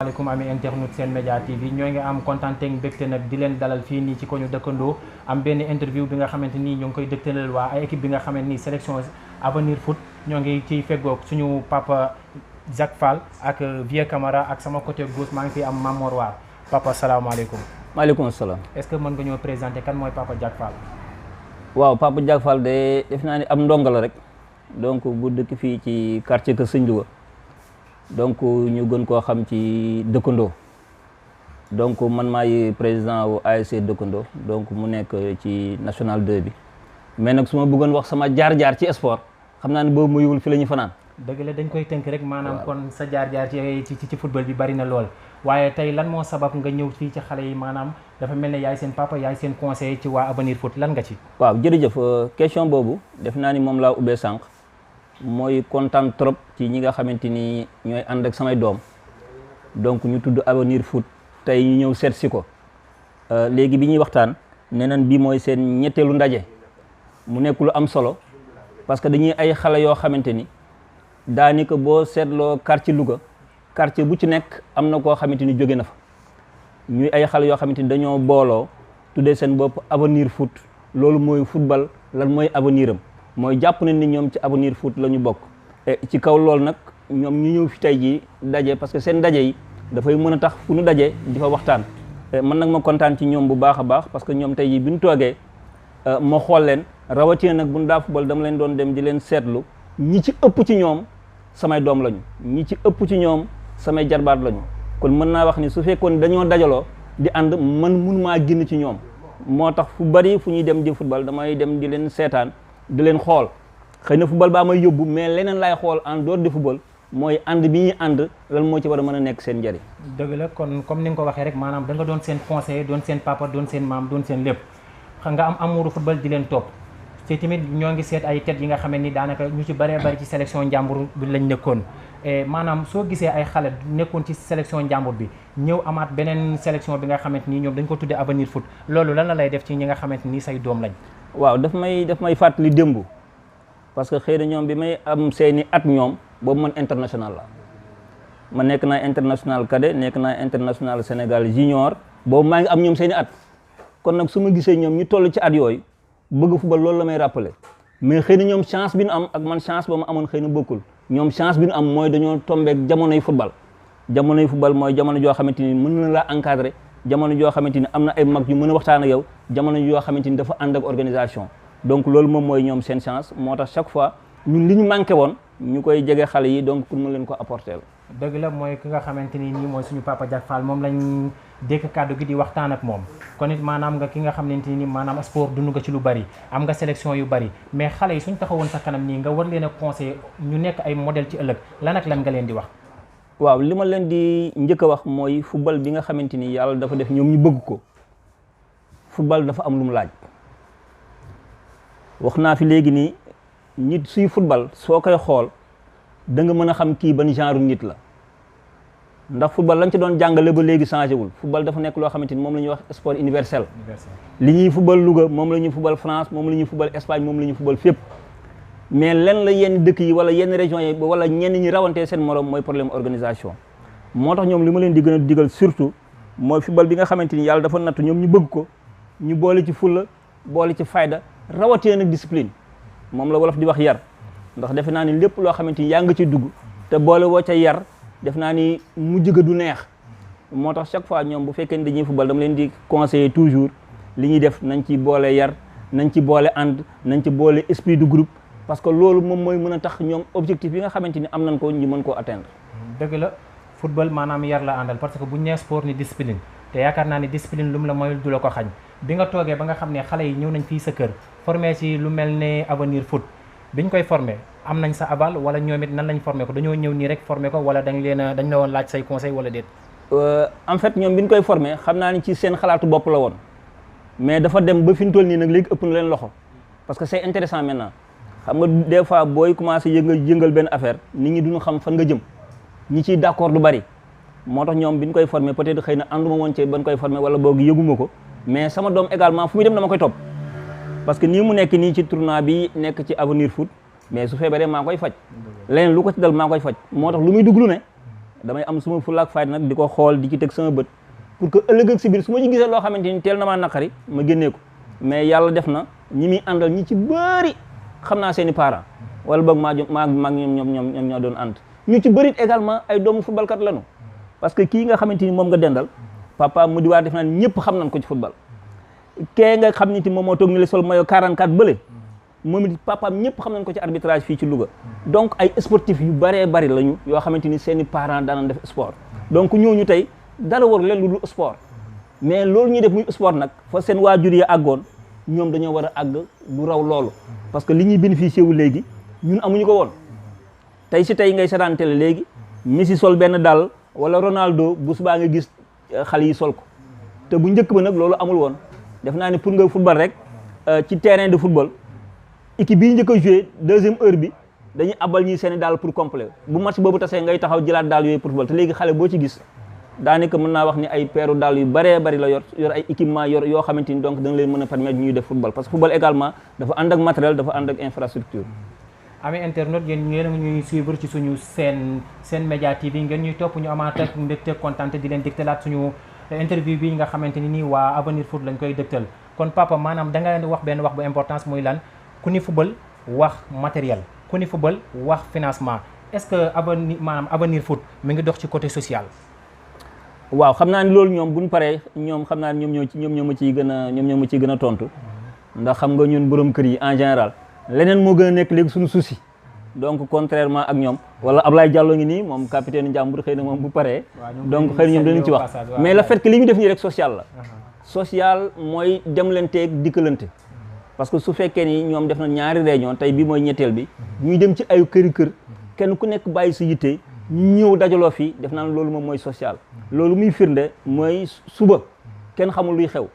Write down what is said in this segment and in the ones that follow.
maaleykum ami internet Sen Média TV ñoo ngi am kontaan ak mbégte nag di leen dalal fii nii ci ko ñu dëkkandoo am benn interview bi nga xamante ni ñoo ngi koy dëgtalal waa ay équipe bi nga xamante ni sélection Avenir Foot ñoo ngi ciy feggoog suñu papa Jacques Fall ak Vieux Camara ak sama côté gauche maa ngi fi am Mamor Waar papa salaamaaleykum. maaleykum salaam. est-ce que mën nga ñoo présenter kan mooy papa Jacques Fall. waaw papa Jacques Fall de def naa ni am ndongo la rek donc bu dëkk fii ci quartier Kër Sëñ Louga donc ñu gën koo xam ci dëkkandoo donc man maay président wu ASC dëkkandoo donc mu nekk ci national 2 bi mais nag su ma bëggoon wax sama jaar-jaar ci sport xam naa ne boobu mu yëgul fi la ñu fanaan. dëgg la dañ koy tënk rek maanaam kon sa jaar-jaar ci football bi bari na lool waaye tey lan moo sabab nga ñëw fii ci xale yi maanaam dafa mel ne yaay seen papa yaay seen conseiller ci waa Avenir Foot lan nga ci. waaw jërëjëf question boobu def naa ni moom laa ubbee sànq mooy kontaan trop ci ñi nga xamante ni ñooy ànd ak samay doom donc ñu tudd Avenir Foot tey ñu ñëw seet si ko léegi bi ñuy waxtaan nee nañ bii mooy seen ñetteelu ndaje mu nekk lu am solo parce que dañuy ay xale yoo xamante ni daanaka boo seetloo quartier Louga quartier bu ci nekk am na koo xamante ni jóge na fa ñuy ay xale yoo xamante ni dañoo booloo tuddee seen bopp Avenir Foot loolu mooy football lan mooy avenir am mooy jàpp nañ ni ñoom ci Avenir Foot la ñu bokk ci kaw loolu nag ñoom ñu ñëw fi tey jii daje parce que seen daje yi dafay mën a tax fu ñu daje di fa waxtaan man nag ma kontaan ci ñoom bu baax a baax parce que ñoom tey jii bi ñu toogee ma xool leen rawatina nag bu ñu daa football dama leen doon dem di leen seetlu ñi ci ëpp ci ñoom samay doom lañu ñi ci ëpp ci ñoom samay jarbaat lañu kon mën naa wax ni su fekkoon dañoo dajaloo di ànd man mun maa génn ci ñoom moo tax fu bari fu ñuy dem di football damay dem di leen seetaan di leen xool xëy na football baa may yóbbu mais leneen laay xool en dehors de football mooy ànd bi ñuy ànd lan moo ci war a mën a nekk seen njëriñ. dëgg la kon comme ni nga ko waxee rek maanaam da nga doon seen conseiller doon seen papa doon seen maam doon seen lépp xam nga am amuuru football di leen topp te tamit ñoo ngi seet ay tête yi nga xam ni daanaka ñu ci bëree bëri ci sélection njàmbur bi lañ nekkoon maanaam soo gisee ay xale nekkoon ci sélection njàmbur bi ñëw amaat beneen sélection bi nga xamante ni ñoom dañ ko tuddee Avenir Foot loolu lan la lay def ci ñi nga xamante ni say doom lañ. waaw daf may fàttali démb parce que xëy na ñoom bi may am seeni at ñoom boobu man international la ma nekk naa international cadet nekk naa international Sénégal junior boobu maa ngi am ñoom seeni at kon nag su ma gisee ñoom ñu toll ci at yooyu bëgg football loolu la may rappeler mais xëy na ñoom chance bi nu am ak man chance ba ma amoon xëy na bokkul ñoom chance bi nu am mooy dañoo tombeek jamonoy football mooy jamono joo xamante ni mën na laa encadrer jamono joo xamante ni am na ay mag yu mën a waxtaan ak yow jamono yoo xamante ni dafa ànd ak organisation donc loolu moom mooy ñoom seen chance moo tax chaque fois ñun li ñu manqué woon ñu koy jege xale yi donc pour mën leen ko apporter la. dëgg la mooy ki nga xamante ni nii mooy suñu papa Jacques Fall moom lañ dékk kàddu gi di waxtaan ak moom kon it maanaam nga ki nga xamante ni maanaam sport dund nga ci lu bari am nga sélection yu bari mais xale yi suñ taxawoon sa kanam nii nga war leen a conseiller ñu nekk ay modèle ci ëllëg lan ak lan nga leen di wax. waaw li ma leen di njëkk a wax mooy football bi nga xamante ni yàlla dafa def ñoom ñu bëgg ko football dafa am lu mu laaj wax naa fi léegi nii nit suy football soo koy xool da nga mën a xam kii ban genre nit la ndax football lañ ci doon jàngale ba léegi changé wul football dafa nekk loo xamante ni moom la ñuy wax sport universel li ñuy football Louga moom la ñuy football France moom la ñuy football Espagne moom la ñuy football fépp mais len la yenn dëkk yi wala yenn régions yi wala ñenn ñi rawantee seen morom mooy problème organisation moo tax ñoom li ma leen di gën a digal surtout mooy football bi nga xamante ni yàlla dafa nattu ñoom ñu bëgg ko ñu boole ci fulla boole ci fayda rawatee nag discipline moom la wolof di wax yar ndax defe naa ni lépp loo xamante ni yaa nga ci dugg te boole woo ca yar def naa ni mujj ga du neex moo tax chaque fois ñoom bu fekkee ni dañuy football dama leen di conseiller toujours li ñuy def nañ ci boole yar nañ ci boole ànd nañ ci boole esprit de groupe parce que loolu moom mooy mën a tax ñoom objectif yi nga xamante ni am nañ ko ñu mën koo atteindre. dëgg la football maanaam yar la àndal parce que bu ñu nee sport ni discipline te yaakaar naa ni discipline lu mu la mooy du la ko xañ bi nga toogee ba nga xam ne xale yi ñëw nañ fii sa kër formé ci lu mel ne Avenir Foot biñ koy formé am nañ sa aval wala ñoom it nan lañ formé ko dañoo ñëw nii rek formé ko wala dañ la woon laaj say conseil wala déet. en fait ñoom bi ñu koy formé xam naa ni ci seen xalaatu bopp la woon mais dafa dem ba fi ñu toll nii nag léegi ëpp na leen loxo parce que c'est intéressant maintenant xam nga des fois booy commencé yëngal benn affaire nit ñi duñu xam fan nga jëm ñi ciy d'accord du bari moo tax ñoom bi ñu koy formé peut-être xëy na ànduma woon ci ban koy formé wala boog yëguma ko mais sama doom également fu muy dem dama koy topp parce que nii mu nekk nii ci tournoi bi nekk ci Avenir Foot mais su feebaree maa koy faj leneen lu ko ci dal maa koy faj moo tax lu muy dugg lu ne damay am suma fulla ak fayda nag di ko xool di ci teg sama bët pour que ëllëg ak si biir su ma ci gisee loo xamante ni teel na maa naqari ma génnee ko mais yàlla def na ñi muy àndal ñi ci bëri xam naa seen i parents wala boog maa ñoom ñoo doon ànd ñu ci bëri également ay doomu football kat lañu parce que kii nga xamante ni moom nga dendal papa mu di waar def naa ñëpp xam nañ ko ci football kee nga xam ni ti moom moo toog ni la sol maillot 44 bële moom it papaam ñëpp xam nañ ko ci arbitrage fii ci Louga donc ay sportif yu bëree bëri lañu yoo xamante ni seen i parents daanañ def sport donc ñooñu tey dara war leen lu dul sport mais loolu ñuy def muy sport nag fa seen waajur yi àggoon ñoom dañoo war a àgg lu raw loolu parce que li ñuy bénéficié wu léegi ñun amuñu ko woon tey si tey ngay seetaan télé léegi Messi sol benn dàll wala Ronaldo bu subaa nga gis xale yi sol ko te bu njëkk ba nag loolu amul woon def naa ne pour nga football rek ci terrain de football équipe bii njëkk a joué deuxième heure bi dañuy abal ñuy seeni daal pour complet bu match boobu tasee ngay taxaw jëlaat daal yooyu pour football te léegi xale boo ci gis daanaka mën naa wax ni ay peeru daal yu bëree bëri la yor ay équipement yoo xamante ni donc da nga leen mën a permettre ñuy def football parce que football également dafa ànd ak matériel dafa ànd ak infrastructure. amee internaute yéen a ngi ñuy suivre ci suñu seen média TV ngeen ñuy topp ñu amaat ak mbégte kontaan di leen dégtalaat suñu interview bi nga xamante ni nii waa Avenir Foot lañ koy dégtal kon papa maanaam da nga wax benn wax bu importance muy lan ku ni football wax matériel ku ni football wax financement est-ce que Avenir Foot mi ngi dox ci côté social. waaw xam naa ni loolu ñoom buñ paree ñoom xam naa ni ñoom ñoo ma ciy gën a tontu ndax xam nga ñun borom kër yi en général leneen moo gën a nekk léegi suñu souci donc contrairement ak ñoom wala Ablaye Diallo ngi nii moom capitaine Njàmbur xëy na moom bu paree donc xëy na ñoom danañ ci wax mais le fait que li ñu def nii rek social la social mooy demlanteeg dikkalante parce que su fekkee ni ñoom def na ñaari réunion tey bii mooy ñetteel bi ñuy dem ci ay kër kenn ku nekk bàyyi sa yitte ñu ñëw dajaloo fii def naa loolu moom mooy social loolu muy firnde mooy suba kenn xamul luy xew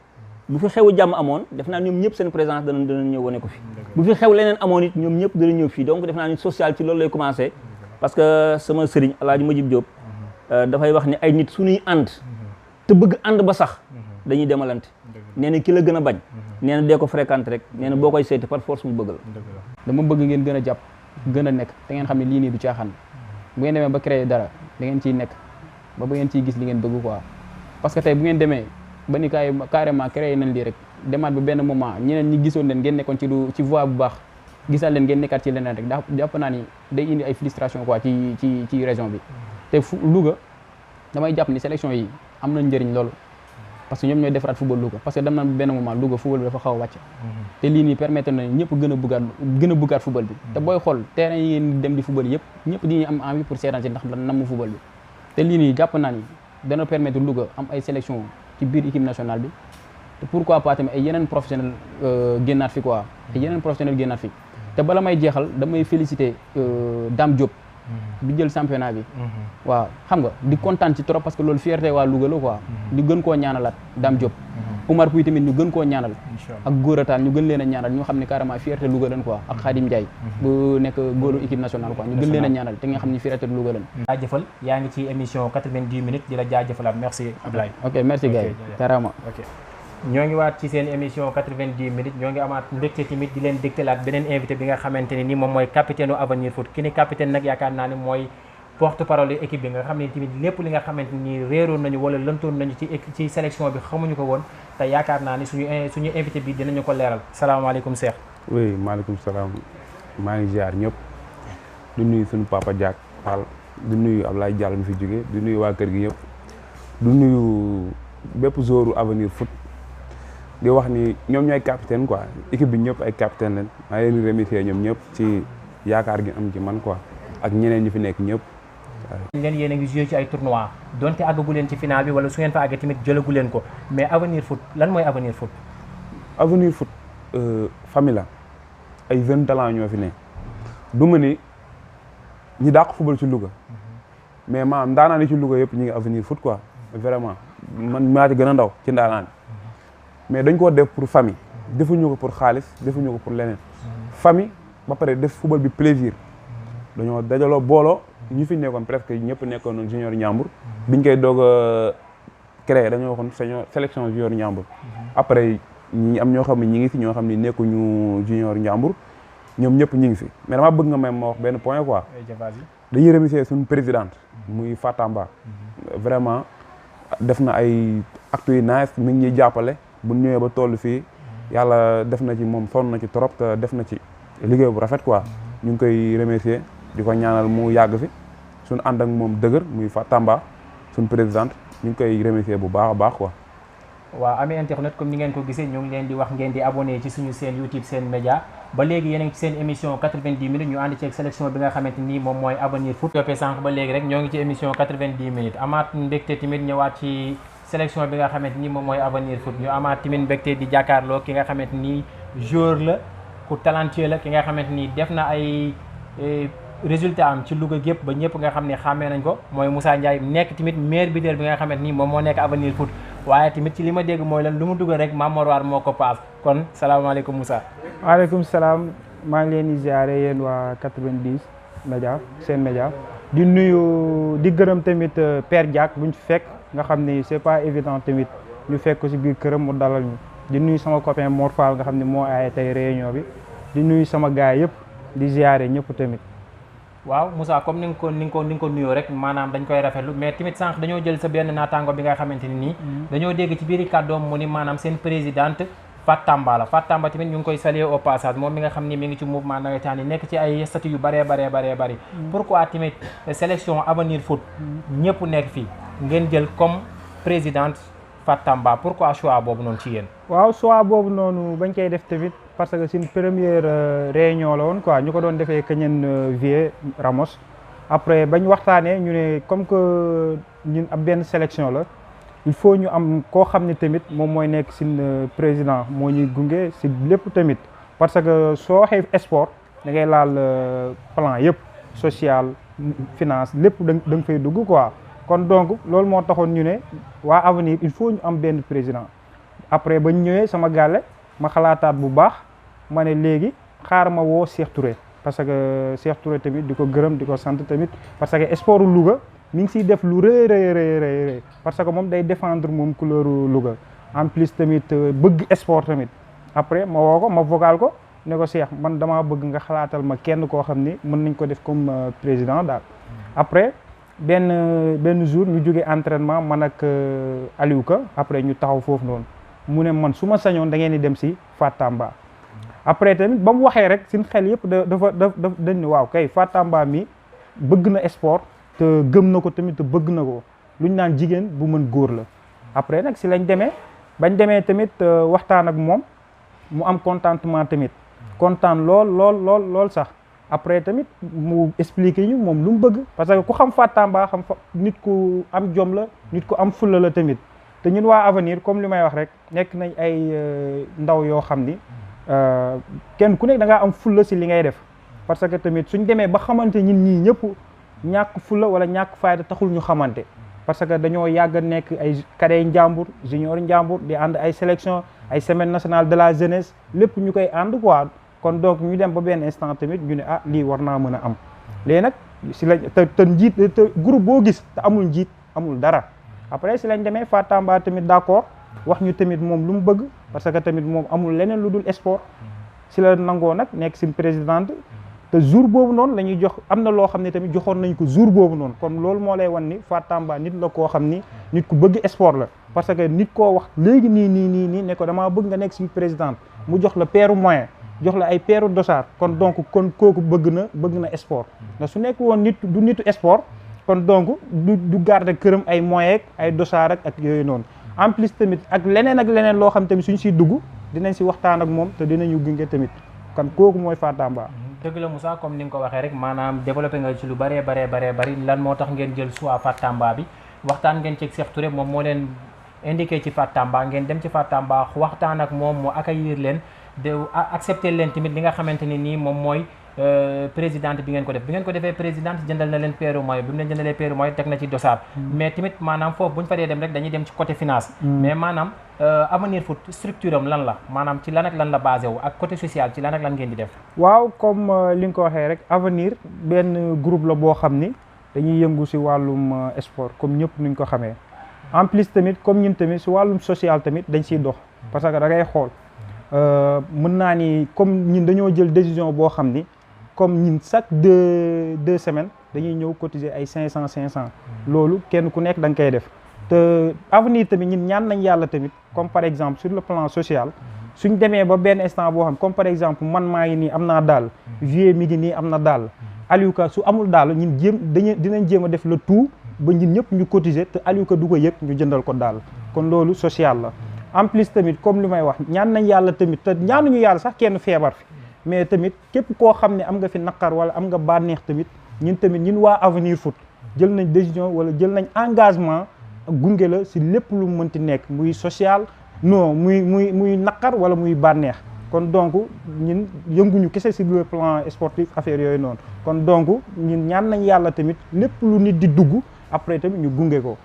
bu fi xewu jàmm amoon def naa ñoom ñëpp seen présence dana ñëw wane ko fi bu fi xew leneen amoon it ñoom ñëpp dana ñëw fii donc def naa ni social ci loolu lay commencé parce que sama sëriñ Alaaji Majib Diop dafay wax ni ay nit suñuy ànd te bëgg ànd ba sax dañuy demalante nee na ki la gën a bañ nee na dee ko fréquente rek nee na boo koy seeti par force mu bëgg la dama bëgg ngeen gën a jàpp gën a nekk te ngeen xam ne lii nii du caaxaan bu ngeen demee ba créer dara da ngeen ciy nekk ba ngeen ciy gis li ngeen bëgg quoi parce que tey bu ngeen demee ba ni carrément créer nañ lii rek demaat ba benn moment ñeneen ñi gisoon leen ngeen nekkoon ci voie bu baax gisaat leen ngeen nekkaat ci leneen rek ndax jàpp naa ni day indi ay frustration quoi ci région bi te Louga damay jàpp ni sélection yi am nañ njëriñ loolu parce que ñoom ñooy defaraat football Louga parce que dem na benn moment Louga football bi dafa xaw a wàcc te lii nii permettre na ñëpp gën a bëggaat football bi te booy xool terrain yi ngeen dem di football yëpp ñëpp di am envie pour seetaan si ndax namm football bi te lii nii jàpp naa ni dana permettre Louga am ay sélection ci biir équipe nationale bi te pourquoi pas tamit ay yeneen professionnel génnaat fi quoi ay yeneen professionnel génnaat fi te bala may jeexal damay féliciter Dame Diop bi jël championnat bi waaw xam nga di kontaan ci trop parce que loolu fierté waa Louga la quoi di gën koo ñaanalaat Dame Diop Oumar Pouy tamit ñu gën koo ñaanal ak Góorataan ñu gën leen a ñaanal ñu xam ne carrément fierté Louga lan quoi ak Khadim Ndiaye bu nekk góolu équipe nationale quoi ñu gën leen a ñaanal te nga xam ne fierté Louga lan jaajëfal yaa ngi ci émission 90 minutes di la jaajëfalaat merci Ablaye ok merci gars yi carrément ñoo ngi waat ci seen émission 90 minutes ñoo ngi amaat mbégte tamit di leen dégtalaat beneen invité bi nga xamante ne ni moom mooy capitaine u Avenir Foot ki ni capitaine nag yaakaar naa ne mooy porte parole équipe bi nga xam ne tamit lépp li nga xamante ni réeroon nañu wala lëntoon nañu ci sélection bi xamuñu ko woon te yaakaar naa ni suñu invité bi dinañu ko leeral salaamaaleykum Cheikh. oui maaleykum salaam maa ngi ziar ñëpp du nuyu suñu papa Diak Fall du nuyu Ablaye Diallo mi fi jóge du nuyu waa kër gi yëpp du nuyu bépp joueur Avenir Foot di wax ni ñoom ñooy capitaine quoi équipe bi ñëpp ay capitaine lañ maa leen di remercier ñoom ñëpp ci yaakaar gi am ci man quoi ak ñeneen ñi fi nekk ñëpp. ngeen yéen a ngi joué ci ay tournois donte àggagu leen ci final bi wala su ngeen fa àggee tamit jëlagu leen ko mais Avenir Foot lan mooy Avenir Foot. Avenir Foot famille la ay jeunes talents ñoo fi ne du ma ni ñi dàq football ci Louga mais maanaam ndaanaan yi ci Louga yëpp ñu ngi Avenir Foot quoi vraiment man maa ci gën a ndaw ci ndaanaan mais dañ koo def pour famille defuñu ko pour xaalis defuñu ko pour leneen famille ba pare def football bi plaisir dañoo dajaloo booloo ñu fi nekkoon presque ñëpp nekkoon noonu junior Njàmbur biñ koy doog a créé dañoo waxoon sélection junior Njàmbur après ñi am ñoo xam ne ñi ngi fi ñoo xam ne nekkuñu junior Njàmbur ñoom ñëpp ñi ngi fi mais dama bëgg nga may ma wax benn point quoi dañuy remercier suñu présidente muy Fatamba vraiment def na ay actes yu nice mi ngi ñuy jàppale bu ñëwee ba toll fii yàlla def na ci moom sonn na ci trop te def na ci liggéey bu rafet quoi ñu ngi koy remercier di ko ñaanal mu yàgg fi suñu ànd ak moom dëgër muy Fatamba suñu présidente ñu ngi koy remercier bu baax a baax quoi. waaw amee internet comme ni ngeen ko gisee ñu ngi leen di wax ngeen di abonné ci suñu seen YouTube Sen Média ba léegi yéen a ngi ci seen émission 90 minutes ñu ànd ci ak sélection bi nga xamante ni moom mooy Avenir Foot toppee sànq ba léegi rek ñoo ngi ci émission 90 minutes amaat mbégte tamit ñëwaat ci sélection bi nga xamante ni moom mooy Avenir Foot ñu amaat tamit mbégte di jàkkaarloo ki nga xamante ni joueur la ku talentueux la ki nga xamante ni def na ay résultat am ci Louga gépp ba ñëpp nga xam ne xàmmee nañ ko mooy Moussa Ndiaye nekk tamit meilleur buteur bi nga xamante ni moom moo nekk Avenir Foot waaye tamit ci li ma dégg mooy lan lu mu dugal rek Mamor War moo ko paas kon salaamaaleykum Moussa. waaleykum salaam maa ngi leen di ziare yéen waa 90 média Sen Média di nuyu di gërëm tamit Père Diack buñ fi fekk nga xam ni c'est pas évident tamit ñu fekk ko si biir këram mu dalal ñu di nuyu sama copain Mor Fall nga xam ne moo aaye tey réunion bi di nuyu sama gars yëpp di ziare ñëpp tamit. waaw Moussa comme ni nga ko nuyoo rek maanaam dañ koy rafetlu mais tamit sànq dañoo jël sa benn naataango bi nga xamante ni nii dañoo dégg ci biir kàddoom mu ni maanaam seen présidente Fatamba la Fatamba tamit ñu ngi koy saluer au passage moom mi nga xam ni mi ngi ci mouvement nawetaan yi nekk ci ay statut yu bëree bëri pourquoi tamit sélection Avenir Foot ñëpp nekk fii ngeen jël comme présidente Fatamba pourquoi choix boobu noonu ci yéen. waaw choix boobu noonu bañ koy def tamit parce que c'est une première réunion la woon quoi ñu ko doon defee Keñen Vieux Ramos après bañ waxtaanee ñu ne comme que ñun ab benn sélection la il faut ñu am koo xam ne tamit moom mooy nekk suñu président moo ñuy gunge si lépp tamit parce que soo waxee sport da ngay laal plan yëpp social finance lépp da nga fay dugg quoi kon donc loolu moo taxoon ñu ne waa Avenir il faut ñu am benn président après bañ ñëwee sama gàlle ma xalaataat bu baax ma ne léegi xaar ma woo Cheikh Touré parce que Cheikh Touré tamit di ko gërëm di ko sant tamit parce que sport Louga mi ngi siy def lu rëy parce que moom day défendre moom couleur Louga en plus tamit bëgg sport tamit après ma woo ko ma vocal ko ne ko Cheikh man damaa bëgg nga xalaatal ma kenn koo xam ni mën nañ ko def comme président daal après benn jour ñu jógee entraînement man ak Aliou Ka après ñu taxaw foofu noonu mu ne man su ma sañoon da ngeen di dem si Fatamba après tamit ba mu waxee rek suñ xel yëpp dañ ne waaw kay Fatamba mi bëgg na sport te gëm na ko tamit te bëgg na ko lu ñu naan jigéen bu mën góor la après nag si bañ demee tamit waxtaan ak moom mu am contentement tamit kontaan lool sax après tamit mu expliqué ñu moom lu mu bëgg parce que ku xam Fatamba xam nit ku am jom la nit ku am fulla la tamit te ñun waa Avenir comme li may wax rek nekk nañ ay ndaw yoo xam ni kenn ku nekk da ngaa am fulla si li ngay def parce que tamit suñ demee ba xamante ñun ñii ñëpp ñàkk fulla wala ñàkk fayda taxul ñu xamante parce que dañoo yàgg nekk ay cadet njàmbur junior njàmbur di ànd ay sélection ay semaine nationale de la jeunesse lépp ñu koy ànd quoi kon donc ñu dem ba benn instant tamit ñu ne ah lii war naa mën a am léegi nag si la te njiit te groupe boo gis te amul njiit amul dara après si lañ demee Fatamba tamit d'accord wax ñu tamit moom lu mu bëgg parce que tamit moom amul leneen lu dul sport si la nangoo nag nekk si présidente te jour boobu noonu la ñuy jox am na loo xam ne tamit joxoon nañ ko jour boobu noonu kon loolu moo lay wan ni Fatamba nit la koo xam ni nit ku bëgg sport la parce que nit koo wax léegi nii ne ko damaa bëgg nga nekk si présidente mu jox la peeru moyen jox la ay peeru dossard kon donc kon kooku bëgg na sport ndax su nekk woon nit du nitu sport kon donc du garder këram ay moyens ay dossard ak yooyu noonu en plus tamit ak leneen loo xam tamit suñ siy dugg dinañ si waxtaan ak moom te dinañu gunge tamit kon kooku mooy Fatamba. dëgg la Moussa comme ni nga ko waxee rek maanaam développé nga ci lu bëree bari lan moo tax ngeen jël choix Fatamba bi waxtaan ngeen ci Cheikh Touré moom moo leen indiqué ci Fatamba ngeen dem ci Fatamba waxtaan ak moom mu accueillir leen de accepter leen tamit li nga xamante ne nii moom mooy présidente bi ngeen ko def bi ngeen ko defee présidente jëndal na leen peeru moyen bi mu leen jëndalee peeru moyen teg na ci dossard mais tamit maanaam foofu bu ñu fa dee dem rek dañuy dem ci côté finance mais maanaam Avenir Foot structure am lan la maanaam ci lan ak lan la basé wu ak côté social ci lan ak lan ngeen di def waaw comme li nga ko waxee rek Avenir benn groupe la boo xam ni dañuy yëngu si wàllum sport comme ñëpp nuñ ko xamee en plus tamit comme ñun tamit si wàllum social tamit dañ siy dox parce que da ngay xool mën naa ni comme ñun dañoo jël décision boo xam ni comme ñun chaque deux semaines dañuy ñëw cotiser ay 500 loolu kenn ku nekk da nga koy def te avenir tamit ñun ñaan nañ yàlla tamit comme par exemple sur le plan social suñ demee ba benn instant boo xam comme par exemple man maa ngi nii am naa daal Vieux mi ngi nii am na daal Aliou Ka su amul daal ñun dinañ jéem a def le tout ba ñun ñëpp ñu cotiser te Aliou Ka du ko yëg ñu jëndal ko daal kon loolu social la en plus tamit comme li may wax ñaan nañ yàlla tamit te ñaanuñu yàlla sax kenn feebar fi mais tamit képp koo xam ne am nga fi naqar wala am nga bànneex tamit ñun waa Avenir Foot jël nañ décision wala jël nañ engagement gunge la si lépp lu mu mënti nekk muy social non muy naqar wala muy bànneex kon donc ñun yënguñu kese si le plan sportif affaire yooyu noonu kon donc ñun ñaan nañ yàlla tamit lépp lu nit di dugg après tamit ñu gunge ko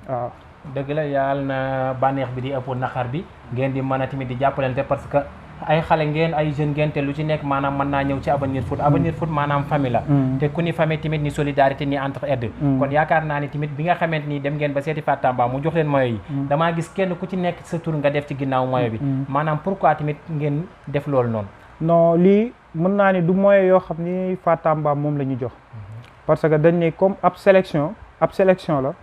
waaw. dëgg la yàlla na bànneex bi di ëpp naqar bi ngeen di mën a tamit di jàppalante parce que ay xale ngeen ay jeune ngeen te lu ci nekk maanaam mën naa ñëw ci Avenir Foot Avenir Foot maanaam famille la te ku ni famille tamit ni solidarité ni entraide kon yaakaar naa ni tamit bi nga xamante ni dem ngeen ba seeti Fat Tamba mu jox leen moyo yi damaa gis kenn ku ci nekk sa tur nga def ci ginnaaw moyo bi maanaam pourquoi tamit ngeen def loolu noonu non lii mën naa ni du moyo yoo xam ni Fat Tamba moom la ñu jox parce que dañ ne comme ab sélection la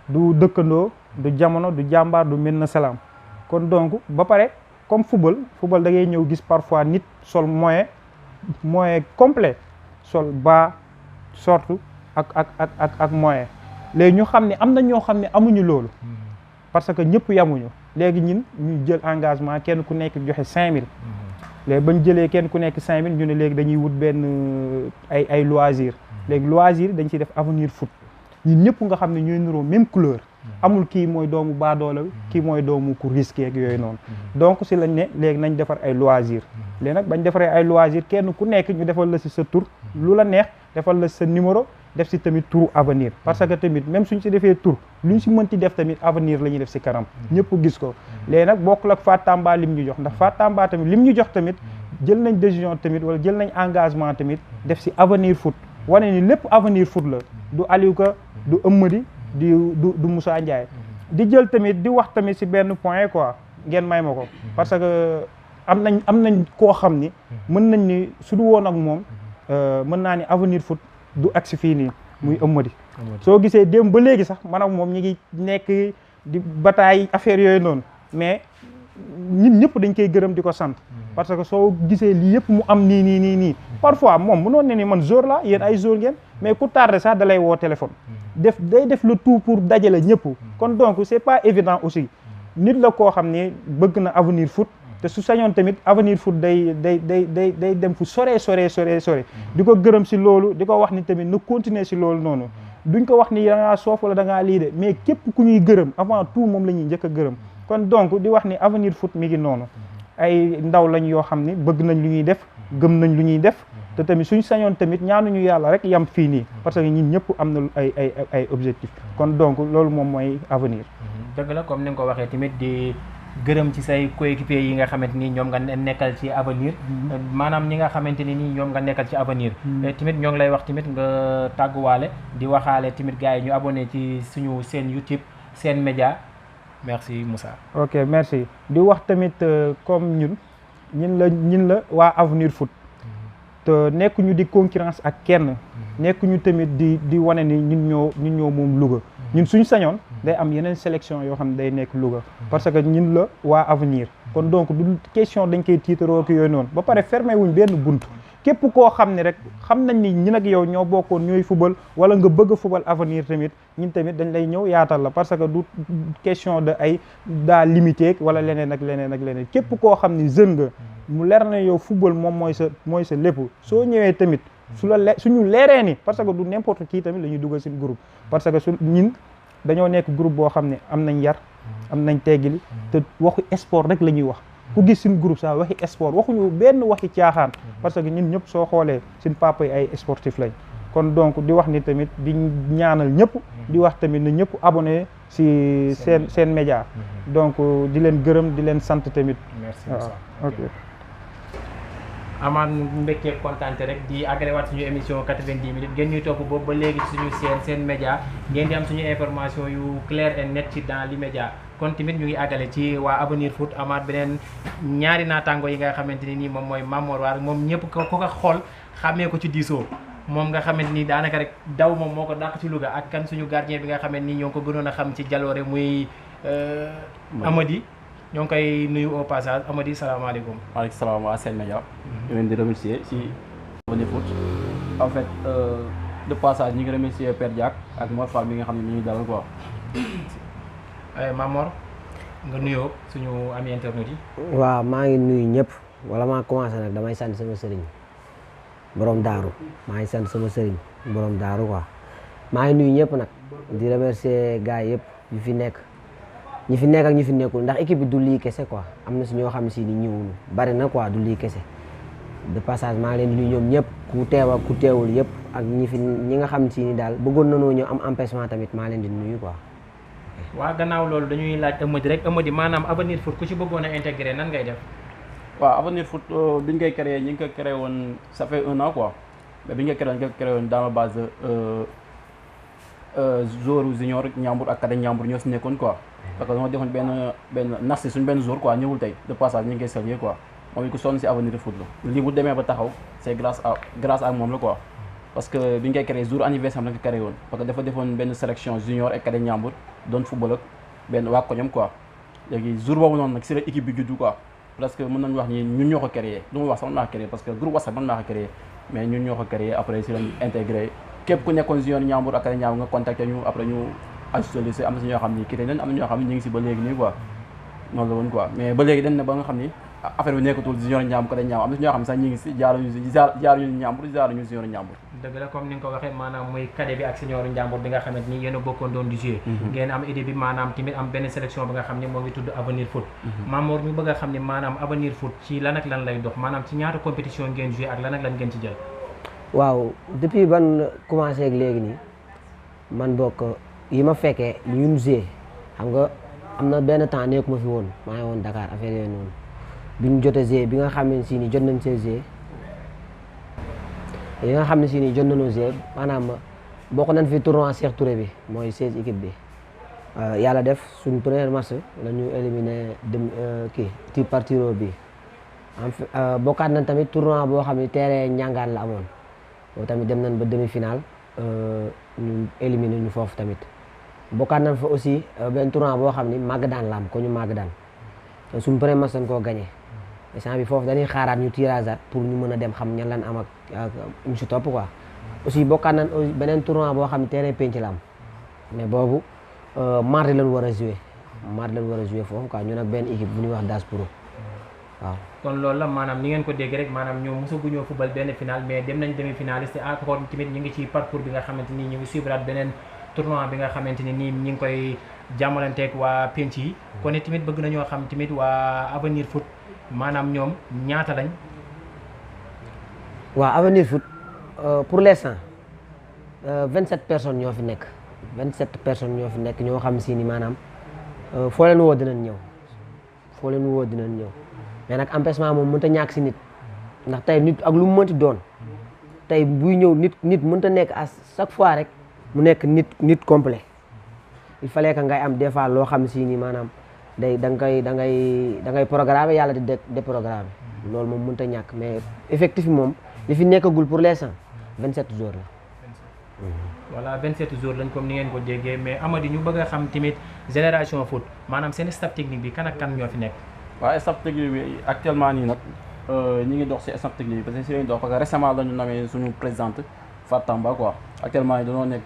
du dëkkandoo du jamono du jàmbaar du Médina Salaam kon donc ba pare comme football da ngay ñëw gis parfois nit sol moyen complet sol bas short ak moyen léegi ñu xam ne am na ñoo xam ne amuñu loolu parce que ñëpp yamuñu léegi ñun ñu jël engagement kenn ku nekk joxe 5000 léegi bañ jëlee kenn ku nekk 5000 ñu ne léegi dañuy wut benn ay loisir léegi loisir dañ ciy def Avenir Foot ñun ñëpp nga xam ne ñooy nuroo même couleur amul kii mooy doomu baadoola kii mooy doomu ku risqué ak yooyu noonu donc si lañ ne léegi nañ defar ay loisir léegi nag bañ defaree ay loisir kenn ku nekk ñu defal la si sa tur lu la neex defal la sa numéro def si tamit turu Avenir parce que tamit même suñ si defee tur luñ si mënti def tamit Avenir la ñuy def si kanam ñëpp gis ko léegi nag bokkul ak Fat Tamba lim ñu jox ndax Fat Tamba tamit lim ñu jox tamit jël nañ décision tamit wala jël nañ engagement tamit def si Avenir Foot wane ni lépp Avenir Foot la du Aliou Ka du Amady du Moussa Ndiaye di jël tamit di wax tamit si benn point quoi ngeen may ma ko parce que am nañ koo xam ni mën nañ ni su du woon ak moom mën naa ni Avenir Foot du agsi fii nii muy Amady soo gisee démb ba léegi sax man ak moom ñi ngi nekk di bataille affaire yooyu noonu mais ñun ñëpp dañ koy gërëm di ko sant parce que soo gisee lii yëpp mu am nii parfois moom mënoon ne ni man jour la yéen ay jour ngeen mais ku tardé sax da lay woo téléphone day def le tout pour dajale ñëpp kon donc c'est pas évident aussi nit la koo xam ne bëgg na Avenir Foot te su sañoon tamit Avenir Foot day dem fu sore di ko gërëm si loolu di ko wax ni tamit na continuer si loolu noonu duñ ko wax ni da ngaa soof wala da ngaa lii de mais képp ku ñuy gërëm avant tout moom la ñuy njëkk a gërëm kon donc di wax ni Avenir Foot mi ngi noonu ay ndaw lañ yoo xam ni bëgg nañ lu ñuy def gëm nañ lu ñuy def te tamit suñ sañoon tamit ñaanuñu yàlla rek yam fii nii parce que ñun ñëpp am na ay objectif kon donc loolu moom mooy Avenir dëgg la comme ni nga ko waxee tamit di gërëm ci say coéquipiers yi nga xamante ni ñoom nga nekkal ci Avenir maanaam ñi nga xamante ni nii ñoom nga nekkal ci Avenir tamit ñoo ngi lay wax tamit nga tàgguwaale di waxaale tamit gars yi ñu abonné ci suñu seen YouTube Sen Média merci Moussa. ok merci di wax tamit comme ñun la waa Avenir Foot te nekkuñu di concurrence ak kenn nekkuñu tamit di wane ni ñun ñoo moom Louga ñun suñ sañoon day am yeneen sélection yoo xam ne day nekk Louga parce que ñun la waa Avenir kon donc du question dañ koy tiitaroo ki yooyu noonu ba pare fermé wuñ benn bunt képp koo xam ne rek xam nañ ni ñun ak yow ñoo bokkoon ñooy fubal wala nga bëgg a fubal Avenir tamit ñun tamit dañ lay ñëw yaatal la parce que du question de ay daa limité wala leneen ak leneen képp koo xam ni jeune nga mu leer na yow football moom mooy sa lépp soo ñëwee tamit suñu leeree ni parce que du n'importe qui tamit la ñuy dugal seen groupe parce que ñun dañoo nekk groupe boo xam ne am nañ yar am nañ teggili te waxu sport rek la ñuy wax ku gis suñu groupe sax waxi sport waxuñu benn waxi caaxaan parce que ñun ñëpp soo xoolee suñ papa yi ay sportif lañ kon donc di wax ni tamit di ñaanal ñëpp di wax tamit na ñëpp abonné si seen média donc di leen gërëm di leen sant tamit merci ok amaan mbégte kontaante rek di agréwaat suñu émission 90 minutes ngeen ñuy topp boobu ba léegi suñu seen média ngeen di am suñu information yu clair et net ci dans l'immédiat kon tamit ñu ngi àggale ci waa Avenir Foot amaat beneen ñaari naataango yi nga xamante ni nii moom mooy Mamor Waar moom ñëpp ko xool xàmmee ko ci diisoo moom nga xamante ni daanaka rek daw moom moo ko dàq ci Louga ak kan suñu gardien bi nga xamante ni ñoo ngi ko gënoon a xam ci jaloore muy Amady ñoo ngi koy nuyu au passage Amady salaamaaleykum. maaleykum salaam waa Sen Média. ñu leen di remercier ci Avenir Foot. en fait de passage ñu ngi remercier Père Diack ak Mor Fall bi nga xam ne ñu ngi dalal quoi. Mamor nga nuyoo suñu ami internet yi. waaw maa ngi nuyu ñëpp wala maa commencé nag damay sant sama sëriñ borom daaru maa ngi sant sama sëriñ borom daaru quoi maa ngi nuyu ñëpp nag di remercier gars yëpp ñi fi nekk ak ñi fi nekkul ndax équipe bi du lii kese quoi am na si ñoo xam si ni ñëwuñu bari na quoi du lii kese de passage maa ngi leen di nuyu ñoom ñëpp ku teew ak ku teewul yëpp ak ñi nga xam si ni daal bëggoon nañoo ñëw am empêchement tamit maa leen di nuyu quoi. waa gannaaw loolu dañuy laaj Amady rek Amady maanaam Avenir Foot ku ci bëggoon a intégré nan ngay def. waaw Avenir Foot biñ koy créé ñu ngi ko créé woon ça fait 1 an quoi mais biñ koy créé ñu ngi ko créé woon dans la base joueur junior Ndiambour ak cadet Ndiambour ñoo si nekkoon quoi parce que dama defoon benn nas si suñu benn joueur quoi ñëwul tey de passage ñu ngi koy saluer quoi moom it ku sonn si Avenir Foot la lii bu demee ba taxaw c' est grâce à moom la quoi parce que biñ koy créé jour anniversaire am la ko créé woon parce que dafa defoon benn sélection junior ak cadet Ndiambour doon football ak benn waa koñam quoi léegi jour boobu noonu nag si la équipe bi juddu quoi parce que mën nañu wax ni ñun ñoo ko créé du ma wax sax man maa ko créé parce que groupe WhatsApp man maa ko créé mais ñun ñoo ko créé après si lañ intégré képp ku nekkoon junior Ndiambour ak cadet Ndiambour nga contacté ñu après ñu ajouté li si am na si ñoo xam ni quitté nañ am na ñoo xam ni ñu ngi si ba léegi nii quoi noonu la woon quoi mais ba léegi dañ ne ba nga xam ni affaire bi nekkatul junior Ndiambour cadet Ndiambour am na si ñoo xam ne sax ñu ngi si jaaruñu Ndiambour jaaruñu junior Ndiambour dëgg la comme ni nga ko waxee maanaam muy cadet bi ak senior Ndiambour bi nga xamante ni yéen a bokkoon doon di jouer ngeen am idée bi maanaam tamit am benn sélection bi nga xam ne moo ngi tudd Avenir Foot Mamour ñu bëgg a xam ne maanaam Avenir Foot ci lan ak lan lay dox maanaam ci ñaata compétition ngeen jouer ak lan ak lan ngeen ci jël. waaw depuis ban commencé ak léegi nii man bokk yi ma fekkee ñun jouer xam nga am na benn temps nekku ma fi woon maa ngi woon Dakar affaire yooyu noonu bi ñu jotee jouer bi nga xam ne si ni jot nañ see jouer yi nga xam ne si ni jot nañoo jouer maanaam bokk nañ fi tournoi Cheikh Touré bi mooy 16 équipe bi yàlla def suñ premier match la ñu éliminé dem kii par tiro bi bokkaat nañ tamit tournoi boo xam ne terrain ñàngaan la amoon boobu tamit dem nañ ba demi finale ñu éliminé ñu foofu tamit bokkaat nañ fa aussi benn tournoi boo xam ni màgg daan la am ko ñu màgg daan suñ premier match dañ koo gagné instant bi foofu dañuy xaaraat ñu tirage pour ñu mën a dem xam ñan lan am ak ñu si topp quoi aussi bokkaat nañ beneen tournoi boo xam ne terrain penc la am mais boobu mardi lañ war a jouer foofu quoi ñun ak benn équipe bu ñuy wax Das Pro waaw. kon loolu la maanaam ni ngeen ko dégg rek maanaam ñoom mosaguñoo football benn final mais dem nañ demi finaliste encore tamit ñu ngi ci parcours bi nga xamante ni ñu ngi suivraat beneen tournoi bi nga xamante ni nii ñu ngi koy jàmmalanteeg waa penc yi kon tamit bëgg nañoo xam tamit waa Avenir Foot maanaam ñoom ñaata lañ. waaw Avenir Foot pour l'instant 27 personnes ñoo fi nekk 27 personnes ñoo fi nekk ñoo xam si ni maanaam foo leen woo dinañ ñëw mais nag empêchement moom mënut a ñàkk si nit ndax tey nit ak lu mu mënti doon tey buy ñëw nit mënut a nekk à chaque fois rek mu nekk nit complet il fallait que ngay am des fois loo xam si ni maanaam da ngay programmer yàlla di déprogrammer loolu moom mënut a ñàkk mais effectif bi moom li fi nekkagul pour l'instant 27 jours la. voilà 27 jours lañ comme ni ngeen ko déggee mais Amady ñu bëgg a xam tamit génération foot maanaam seen staff technique bi kan ak kan ñoo fi nekk. waaw staff technique bi actuellement nii nag ñi ngi dox si staff technique bi parce que si lañu dox parce que récemment la ñu namee suñu présidente Fatou Tamba quoi actuellement dañoo nekk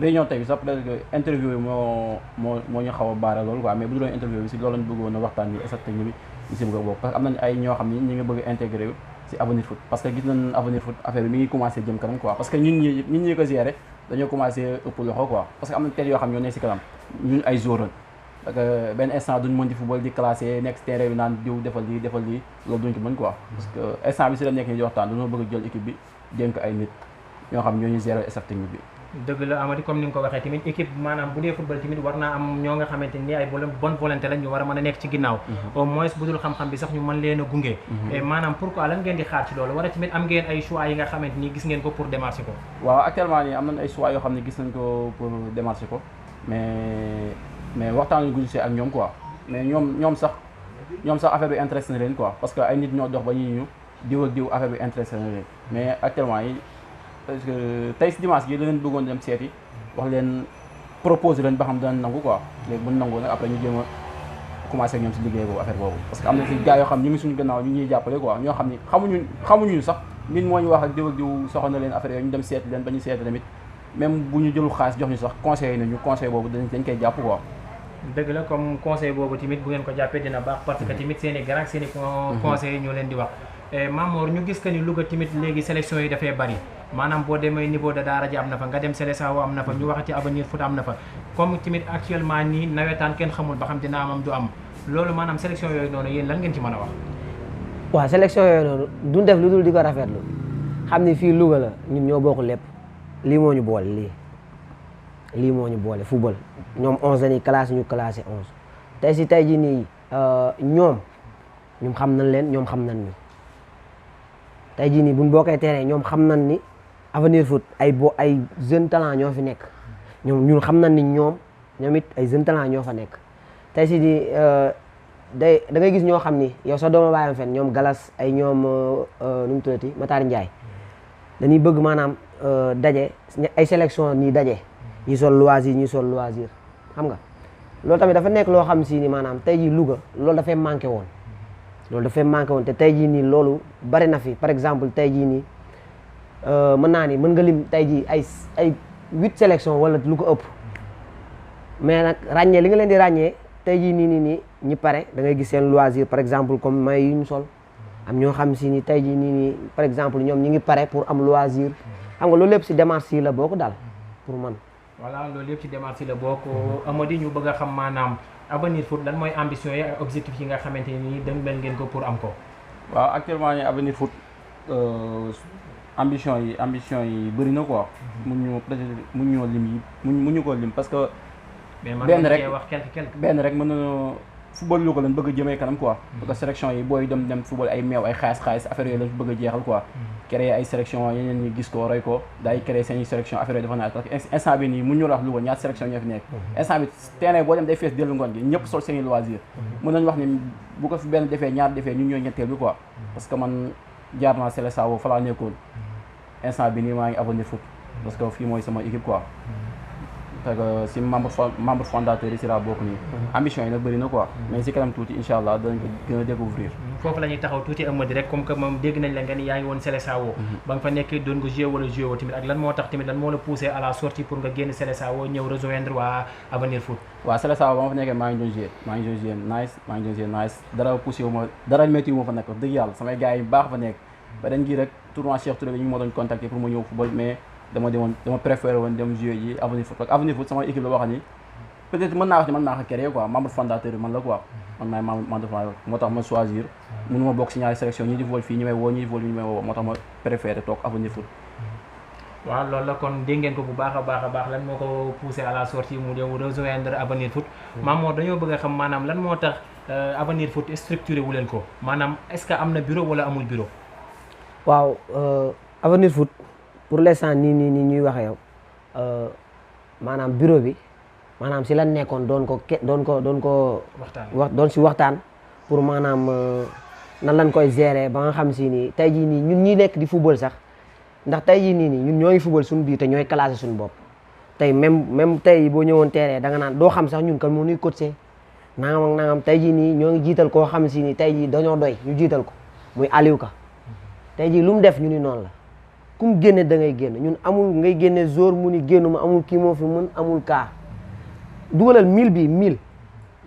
réunion tey bi sax peut-être que interview bi moo ñu xaw a baare loolu quoi mais bu dul interview bi si loolu lañ bëggoon a waxtaan ni staff technique bi ñu si bëgg a bokk parce que am nañ ay ñoo xam ni ñi ngi bëgg a intégré si Avenir Foot parce que gis nañ Avenir Foot affaire bi mi ngi commencé jëm kanam quoi parce que ñun ñi ko géré dañoo commencé ëpp loxo quoi parce que am na teel yoo xam ñoo nekk si kanam ñun ay joueurs parce que benn instant duñ mën di football di classé nekk si terrain bi naan diw defal lii loolu duñ ko mën quoi parce que instant bi si la nekk ni di waxtaan dañoo bëgg a jël équipe bi dénk ay nit ñoo xam ñoo ñu géré staff technique bi. dëgg la Amady comme ni nga ko waxee tamit équipe maanaam bu dee football tamit war naa am ñoo nga xamante ni ay bonne volonté la ñu war a mën a nekk ci ginnaaw au moins bu dul xam-xam bi sax ñu mën leen a gunge et maanaam pourquoi lan ngeen di xaar ci loolu war a tamit am ngeen ay choix yi nga xamante ni gis ngeen ko pour démarcher ko. waaw actuellement nii am nañ ay choix yoo xam ne gis nañ ko pour démarcher ko mais waxtaan guñu si ak ñoom quoi mais ñoom sax affaire bi intéressé na leen quoi parce que ay nit ñoo dox ba ñuy ñu diw ak diw affaire bi intéressé na leen mais actuellement yi parce que tey si dimanche gi da leen bëggoon dem seeti wax leen proposer leen ba xam danañ nangu quoi léegi bu ñu nangoo nag après ñu jéem a commencé ak ñoom si liggéey boobu affaire boobu parce que am na si gars yoo xam ñu ngi suñu gannaaw ñu ñuy jàppale quoi ñoo xam ni xamuñu sax nit moo ñu wax ak diw soxla na leen affaire yooyu ñu dem seeti leen ba ñu seeti tamit même bu ñu jëlul xaalis jox ñu sax conseil nañu conseil boobu dañ koy jàpp quoi. dëgg la comme conseil boobu tamit bu ngeen ko jàppee dina baax parce que tamit seen i grand seen i conseil ñoo leen di wax Mamor ñu gis que ni Louga tamit léegi sélection yi dafay bari maanaam boo demee niveau de daara ji am na fa nga dem Selesawo am na fa ñu waxati avenir foot am na fa comme tamit actuellement nii nawetaan kenn xamul ba xam dina am du am loolu maanaam sélection yooyu noonu yéen lan ngeen ci mën a wax. waaw sélection yooyu noonu duñ def lu dul di ko rafetlu xam ni fii Louga la ñun ñoo bokk lépp lii moo ñu boole lii moo ñu boole football ñoom 11 dañuy classé ñu classé 11 tey si tey jii nii ñoom xam nañ leen ñoom xam nañ ni tey jii nii buñ bokkee terrain ñoom xam nañ ni avenir foot ay jeune talent ñoo fi nekk ñun xam nañ ni ñoom it ay jeune talent ñoo fa nekk tey si di da ngay gis ñoo xam ni yow sa dooma bàyyam fen ñoom Galas ay ñoom nu mu tuddati Matar Ndiaye dañuy bëgg maanaam daje ay sélection nii daje ñi sol loisir ñi sol loisir xam nga loolu tamit dafa nekk loo xam si ni maanaam tey jii Louga loolu dafay manqué woon te tey jii nii loolu bari na fi par exemple tey jii nii mën naa ni mën nga lim tey jii ay 8 sélection wala lu ko ëpp mais nag ràññee li nga leen di ràññee tey jii nii ñi pare da ngay gis seen loisir par exemple comme may yu ñu sol am ñoo xam si ni tey jii nii par exemple ñoom ñi ngi pare pour am loisir xam nga loolu lépp si démarche yi la bokk daal pour man. voilà loolu yëpp ci démarche yi la bokk Amady ñu bëgg a xam maanaam avenir foot lan mooy ambition yi ak objectif yi nga xamante ni dem leen ngeen ko pour am ko. waaw actuellement nii avenir foot ambition yi bëri na quoi. mun ñu ko lim parce que. benn rek wax quelque benn rek mën nañoo football Louga lañ bëgg a jëmee kanam quoi. parce que sélection yi booy dem football ay meew ay xaalis affaire yooyu lañ bëgg a jeexal quoi. créer ay sélection yeneen ñi gis ko roy ko daay créer seen sélection affaire yooyu dafa naaj parce que instant bi nii mun ñu wax Louga ñaata sélection ñoo fi nekk instant bi terrain boo dem day fees dellu ngoon gi ñëpp sol seen i loisir mën nañu wax ni bu ko fi benn defee ñaar defee ñun ñooy ñetteel bi quoi parce que man jaar naa Selesawo fa laa nekkoon instant bi nii maa ngi avenir foot parce que fii mooy sama équipe quoi parce que si membre fondateur yi si laa bokk nii ambition yi nag bëri na quoi mais si kanam tuuti incha allah danañ ko gën a découvrir foofu la ñuy taxaw tuuti Amady rek comme que moom dégg nañ la nga ni yaa ngi woon Selesawo ba nga fa nekkee doon nga joué wala joué woo tamit ak lan moo tax tamit lan moo la poussé à la sortie pour nga génn Selesawo ñëw rejoindre waa avenir foot waaw Selesawo ba ma fa nekkee maa ngi doon joué nice dara poussé wu ma dara métti wu ma fa nekk wax dëgg yàlla samay gars yi baax fa nekk ba dañ gi rek tournoi Cheikh Touré bi ñu moo doon contacté pour ma ñëw football mais dama préféré woon dem jouer ji avenir foot parce que avenir foot sama équipe la boo xam ni peut-être mën naa wax ni man maa ko créé quoi membre fondateur bi man la quoi man maay membre fondateur moo tax ma choisir mënu ma bokk si ñaari sélection ñi di football fii ñi may woo ñi di football ñi may woo moo tax ma préféré toog avenir foot waaw loolu la kon dégg ngeen ko bu baax a baax lan moo ko poussé à la sortie mu dem rejoindre avenir foot Mamor dañoo bëgg a xam maanaam lan moo tax avenir foot structuré wu leen ko maanaam est-ce que am na bureau wala amul bureau waaw avenir foot pour l'instant nii ñuy waxee yow maanaam bureau bi maanaam si lan nekkoon doon ko doon si waxtaan pour maanaam nan lañ koy gérer ba nga xam si ni tey jii nii ñun ñi nekk di football sax ndax tey jii nii ñun ñoo ngi football suñu biir te ñooy classé suñu bopp tey même tey boo ñëwoon terrain da nga naan doo xam sax ñun kan moo ñuy coacher nangam ak nangam tey jii nii ñoo ngi jiital koo xam si ni tey jii dañoo doy ñu jiital ko muy Aliou Ka tey jii lu mu def ñu ni noonu la kum génne da ngay génn ñun amul ngay génne jour mu ni génnuma amul kii moo fi mën amul kaa dugalal 1000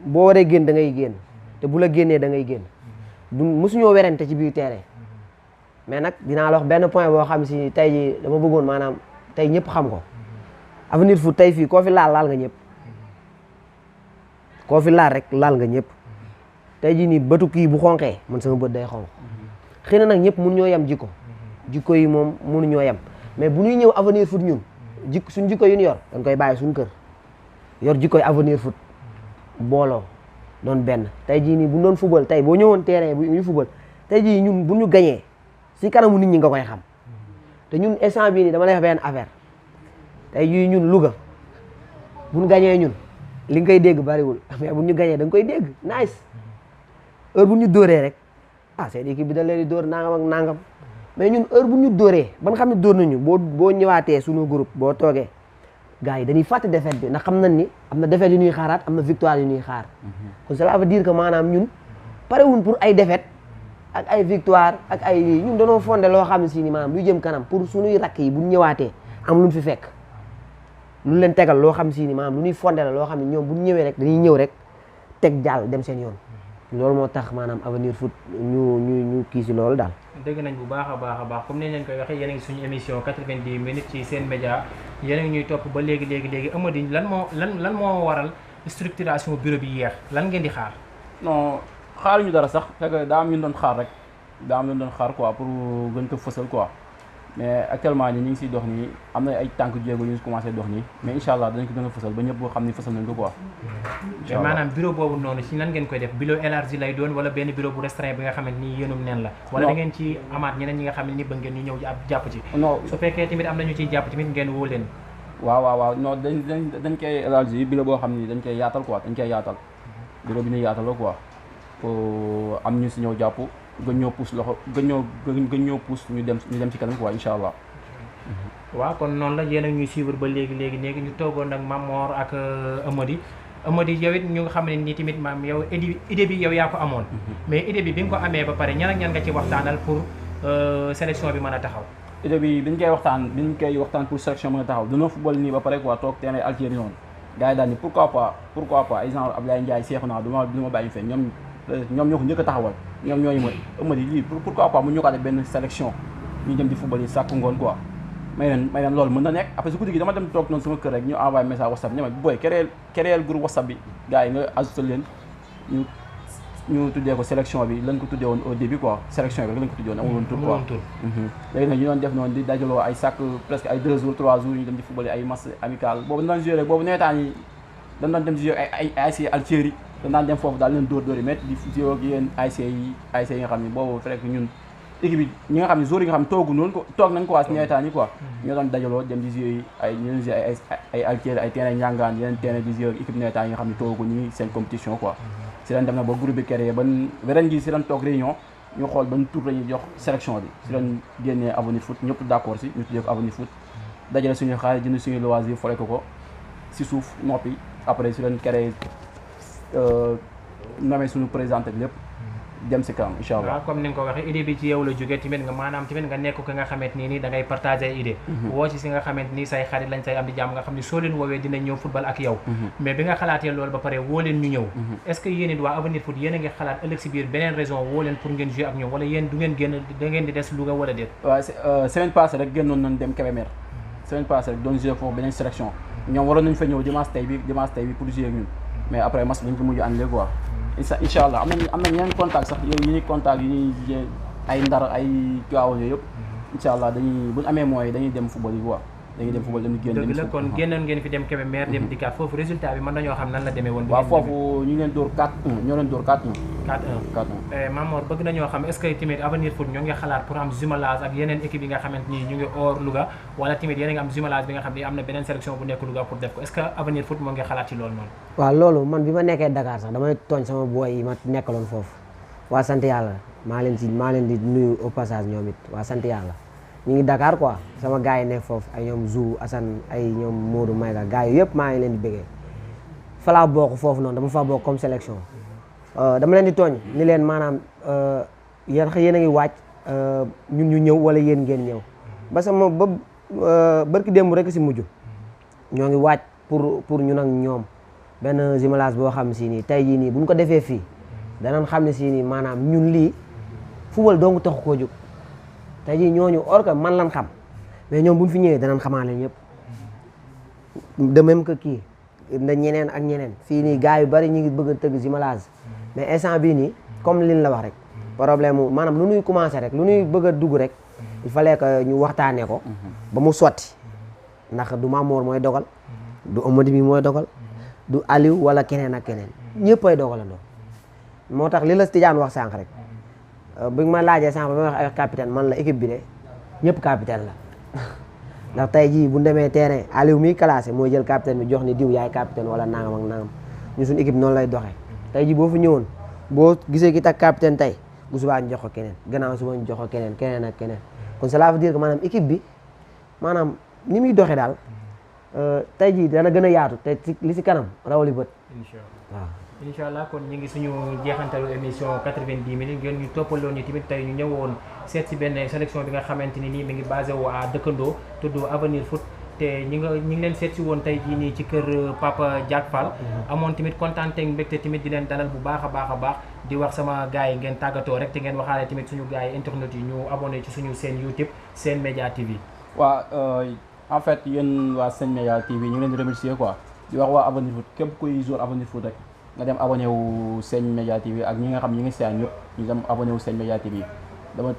boo waree génn da ngay génn te bu la génnee da ngay génn du mosuñoo werante ci biir terrain mais nag dinaa la wax benn point boo xam si tey jii dama bëggoon maanaam tey ñëpp xam ko avenir foot tey fii koo fi laal nga ñëpp koo fi laal rek laal nga ñëpp tey jii nii bëtu kii bu xonqee man sama bët day xonq xëy na nag ñëpp mun ñoo yem jikko yi moom mënuñoo yem mais bu ñuy ñëw avenir foot ñun suñ jikko yu ñu yor dañ koy bàyyi suñ kër yor jikkoy avenir foot booloo doon benn tey jii nii bu doon football tey boo ñëwoon terrain bu ñu football tey jii ñun bu ñu gañee si kanamu nit ñi nga koy xam te ñun instant bii nii dama lay wax benn affaire tey jii ñun Louga bu ñu gañee ñun li nga koy dégg bariwul mais bu ñu gañee da nga koy dégg nice heure bu ñu dóoree rek seen équipe bi da leen di dóor nangam ak nangam mais ñun heure bu ñu dóoree ba nga xam ne dóor nañu boo ñëwaatee suñu groupe boo toogee gars yi dañuy fàtte défaite bi ndax xam nañ ni am na défaite yu ñuy xaaraat am na victoire yu ñuy xaar kon cela veut dire que maanaam ñun parewuñ pour ay défaite ak ay victoire ak ay lii ñun dañoo fondé loo xam ne si ni maanaam luy jëm kanam pour suñuy rakk yi bu ñu ñëwaatee am luñ fi fekk lu leen tegal loo xam si ni maanaam lu ñuy fondé la loo xam ne ñoom bu ñu ñëwee rek dañuy ñëw rek teg jàll dem seen yoon loolu moo tax maanaam avenir foot ñu kii si loolu daal. dégg nañ bu baax a baax comme ni leen koy waxee yéen a ngi suñu émission 90 minutes ci seen média yéen a ngi ñuy topp ba léegi Amady lan moo waral structuration bureau bi yeex lan ngeen di xaar. non xaaruñu dara sax fekk daa am ñu doon xaar rek daa am ñu doon xaar quoi pour gën ko fësal quoi mais actuellement nii ñu ngi siy dox nii am na ay tànk jéego yu ñu commencé dox nii mais incha allah danañ ko gën a fësal ba ñëpp xam ni fësal nañ ko quoi. mais maanaam bureau boobu noonu ci nan ngeen koy def bureau élargi lay doon wala benn bureau bu restreint bi nga xamante ni yéenum neen la. wala da ngeen ci amaat ñeneen ñi nga xam ne ni bëgg ngeen ñu ñëw jàpp ci. non su fekkee tamit am na ñu ciy jàpp tamit ngeen woo leen. waaw non dañ koy élargi bureau boo xam ni dañ koy yaatal quoi dañ koy yaatal bureau bi ñu yaatal la quoi pour am ñu si ñëw jàpp gën ñoo pousse loxo gën ñoo pousse ñu dem ci kanam quoi incha allah. waaw kon noonu la yéen a ñuy suivre ba léegi ñu toogoon nag Mamor ak Amady yow it ñu nga xam ne nii tamit maam yow idée bi yow yaa ko amoon. mais idée bi nga ko amee ba pare ñan ak ñan nga ci waxtaanal pour sélection bi mën a taxaw. idée bi biñ koy waxtaan pour sélection mën a taxaw dina football nii ba pare quoi toog terrain Algérie noonu gars yi daal ni pourquoi pas ay genre Abdoulaye Ndiaye Cheikhouna du ma bàyyi fenn ñoom ñoo ko njëkk a taxawal ñoom ñooñu ma Amady lii pourquoi pas mu ñu ko def benn sélection ñu dem di football yi sàkku ngoon quoi may leen loolu mën na nekk après su guddi gi dama dem toog noonu sama kër rek ñu envoyé message WhatsApp ñama booy créer groupe WhatsApp bi gars yi nga ajouté leen ñu tuddee ko sélection bi lañ ko tuddee woon au début quoi sélection bi rek lañ ko tuddee woon amul woon tur quoi léegi nag ñu doon def noonu di dajaloo ay sàkk presque ay 2 jours 3 jours ñu dem di football yi ay match amical boobu dañ doon joué rek boobu neetaan yi dañ doon dem joué ay ASC Algérie dañ daan dem foofu daal leen dóor yi métti di joué ak yéen ASC yi nga xam ne boobu fekk ñun équipe bi ñi nga xam ne joueurs yi nga xam ne toog nañ ko waa si neetaan yi quoi ñoo doon dajaloo dem di joué ñu joué ay Algérie ay terrain njàngaan yeneen terrain di joué ak équipe neetaan yi nga xam ne toogu ñu ngi seen compétition quoi si leen dem na ba groupe bi créé ban ren gi si leen toog réunion ñu xool ban tour la ñuy jox sélection bi si leen génnee Avenir Foot ñëpp d'accord si ñu tuddee ko Avenir Foot dajale suñuy xaalis jënd suñuy loisir fole ko si suuf noppi après si leen créé namee suñu présenté lépp dem si kanam incha allah. waaw comme ni nga ko waxee idée bi ci yow la jógee tamit nga maanaam tamit nga nekk ki nga xamante nii da ngay partager idée woo ci si nga xamante ni say xarit lañ say am di jàmm nga xam ne soo leen woowee dinañ ñëw football ak yow mais bi nga xalaatee loolu ba pare woo leen ñu ñëw est-ce que yéen it waa Avenir Foot yéen a ngi xalaat ëllëg si biir beneen raison woo leen pour ngeen jouer ak ñoom wala yéen du ngeen génn da ngeen di des Louga wala déet. waaw semaine passée rek génnoon nañ dem Kébémer semaine passée rek doon jouer foofu beneen sélection ñoom waroon nañ fa ñëw dimanche tey bi pour jouer ak ñun mais après match bi dañ ko mujj annulé quoi incha allah am na ñeneen contact sax yow yi ñuy contact yi ñuy ay Ndar ay Tivaouane yooyu yëpp incha allah dañuy bu ñu amee moyens dañuy dem football yi quoi dañuy dem football dem génn dëgg la kon génnoon ngeen fi dem Kébémer dem dikkaat foofu résultat bi mën nañoo xam nan la demee woon. waaw foofu ñu leen dóor 4-1 ñoo leen dóor 4-1 Mamor bëgg nañoo xam est-ce que tamit Avenir Foot ñoo ngi xalaat pour am jumelage ak yeneen équipe yi nga xamante ni ñu ngi hors Louga wala tamit yéen a ngi am jumelage bi nga xam ne am na beneen sélection bu nekk Louga pour def ko est-ce que Avenir Foot moo ngi xalaat ci loolu noonu. waaw loolu man bi ma nekkee Dakar sax damay tooñ sama boy yi ma nekkaloon foofu waa sant yàlla maa leen di nuyu au passage ñoom it waa sant yàlla ñu ngi Dakar quoi sama gars yi nekk foofu ay ñoom Zou Assane ay ñoom Modou Mayga gars yi yëpp maa ngi leen di bëggee fa laa bokk foofu noonu dama fa bokk comme sélection dama leen di tooñ ni leen maanaam yéen a ngi waaj ñun ñu ñëw wala yéen ngeen ñëw ba sama ba barki démb rek si mujj ñoo ngi waaj pour ñun ak ñoom benn jumelage boo xam si nii tey jii nii bu ñu ko defee fii danañ xam ne si nii maanaam ñun lii football dong taxu koo jóg tey jii ñooñu or que man lan xam mais ñoom bu ñu fi ñëwee danañ xamaale ñëpp de même que kii na ñeneen ak ñeneen fii nii gars yu bari ñu ngi bëgg a tëgg jumelage mais instant bii nii comme liñ la wax rek problème mu maanaam lu ñuy commencé rek lu ñuy bëgg a dugg rek il fallait que ñu waxtaanee ko ba mu sotti ndax du Mamour mooy dogal du Amady mi mooy dogal du Aliou wala keneen ak keneen ñëpp ay dogalandoo moo tax li la Tidiane wax sànq rek bi ma laajee sànq ba ma wax ay capitaine man la équipe bi de ñëpp capitaine la ndax tey jii bu ñu demee terrain Aliou miy classé mooy jël capitaine bi jox ni diw yaay capitaine wala nangam ak nangam ñu suñu équipe noonu lay doxee tey jii boo fi ñëwoon boo gisee ki tak capitaine tey bu subaa ñu jox ko keneen gannaaw suba ñu jox ko keneen ak keneen kon cela veut dire que maanaam équipe bi maanaam ni muy doxee daal tey jii dana gën a yaatu te li si kanam rawali bët incha allah waaw. incha allah kon ñu ngi suñu jeexantalu émission 90 minutes ngeen ñu toppaloon ñu tamit tey ñu ñëwoon seet si benn sélection bi nga xamante ni nii mi ngi basé wu à dëkkandoo tudd Avenir Foot te ñi ngi leen seet si woon tey jii nii ci kër Papa Diack Fall amoon tamit kontaan te mbégte tamit di leen dalal bu baax a baax di wax sama gars yi ngeen tàggatoo rek te ngeen waxaale tamit suñu gars yi internet yi ñu abonné ci suñu seen YouTube Sen Média TV. waaw en fait yéen waa Sen Média TV ñu ngi leen di remercier quoi di wax waa Avenir Foot képp kuy joueur Avenir Foot rek nga dem abonné wu Sen Média TV ak ñi nga xam ñi ngi seetaan ñëpp ñu dem abonné wu Sen Média TV dama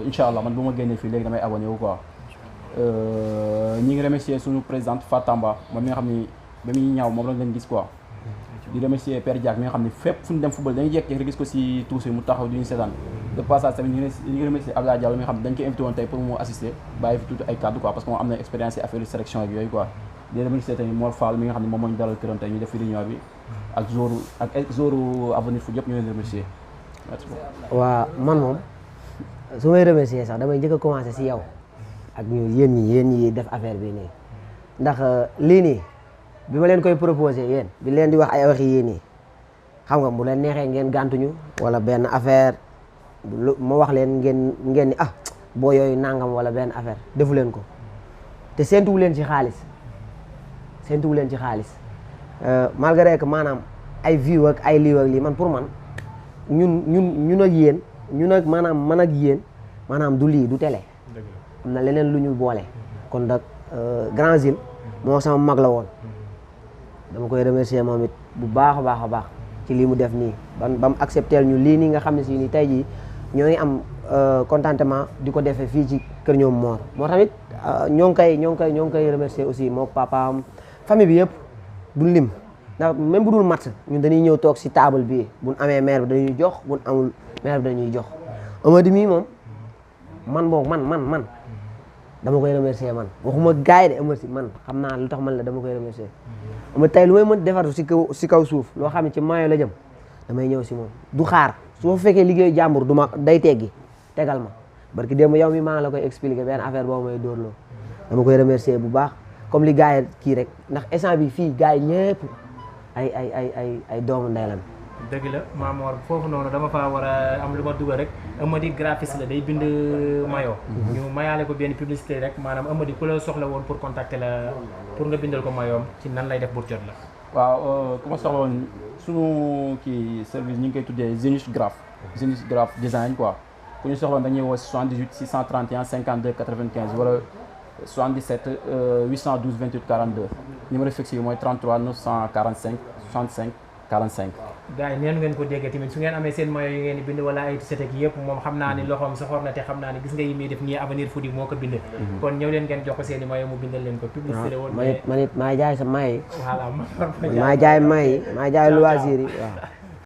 incha allah man bu ma génnee fii léegi damay abonné wu quoi. ñi ngi remercier suñu présidente Fatamba moom mi nga xam ni ba muy ñaaw moom lañ leen gis quoi. di remercier Père Diack mi nga xam ne fépp fu ñu dem football dañuy jékki-jékki gis ko si tuuti mu taxaw di ñu seetaan de passage tamit ñu ngi remercier Abdoulaye Diallo mi nga xam ne dañ ko invité woon tey pour mu assister bàyyi fi tuuti ay cadre quoi parce que moom am na expérience ci affaire sélection ak yooyu quoi. di remercier tamit Mor Fall mi nga xam ne moom moo ñu dalal këram tey ñu def réunion bi ak jouru Avenir Foot yëpp ñu leen remercier merci beaucoup. waa man moom su may remercier sax damay njëkk a commencé si yow ak ñu yéen ñi def affaire bi nii ndax lii nii bi ma leen koy proposé yéen bi leen di wax ay waxi yéen nii xam nga bu leen neexee ngeen gàntuñu wala benn affaire ma wax leen ngeen ni boo yooyu nangam wala benn affaire defu leen ko te séntuwu leen ci xaalis malgré que maanaam ay view ak ay lii ak lii man pour man ñun ak yéen ñun ak maanaam man ak yéen maanaam du lii du télé am na leneen lu ñu boole kon nag Grand Zil moo sama mag la woon dama koy remercier moom it bu baax a baax ci lii mu def nii ba mu accepter ñu lii nii nga xam ne si ni tey jii ñoo ngi am contentement di ko defee fii ci kër ñoom moo tamit ñoo ngi koy remercier aussi moo papaam famille bi yëpp duñ lim ndax même bu dul match ñun dañuy ñëw toog si table bi buñ amee maire bi dañuy jox buñ amul maire bi dañuy jox Amady mii moom man dama koy remercier man waxuma gars yi de Amady man xam naa lu tax man la dama koy remercier ama tey lu may mën defar si kaw suuf loo xam ne ci maillot la jëm damay ñëw si moom du xaar su ma fekkee liggéeyu jàmbur du ma day teggi tegal ma barki démb yow mi maa la koy expliquer benn affaire boobu may dóorloo dama koy remercier bu baax comme li gars yi kii rek ndax instant bi fii gars yi ñëpp ay doomu ndey lan dëgg la Mamor foofu noonu dama fa war a am lu ma dugal rek Amady graphiste la day bind mayo ñu mayaale ko benn publicité rek maanaam Amady ku la soxla woon pour contacter la pour nga bindal ko mayoom ci nan lay def pour jot la. waaw ku ma soxla woon sunu kii service ñu ngi koy tuddee Zenith Graph design quoi ku ñu soxla woon dañuy woo 78 631 52 95 wala 77 812 28 42 numéro fixe yi mooy 33 945 65 45. gars yi neenu ngeen ko déggee tamit su ngeen amee seen maillot yu ngeen di bind wala ay t-shirt ak yëpp moom xam naa ni loxoom soxor na te xam naa ni gis nga yi muy def nii Avenir Foot yi moo ko bind kon ñëw leen ngeen jox ko seen i maillot mu bindal leen ko publicité woon man it maa jaay sa may voilà maa jaay may maa jaay loisir yi waaw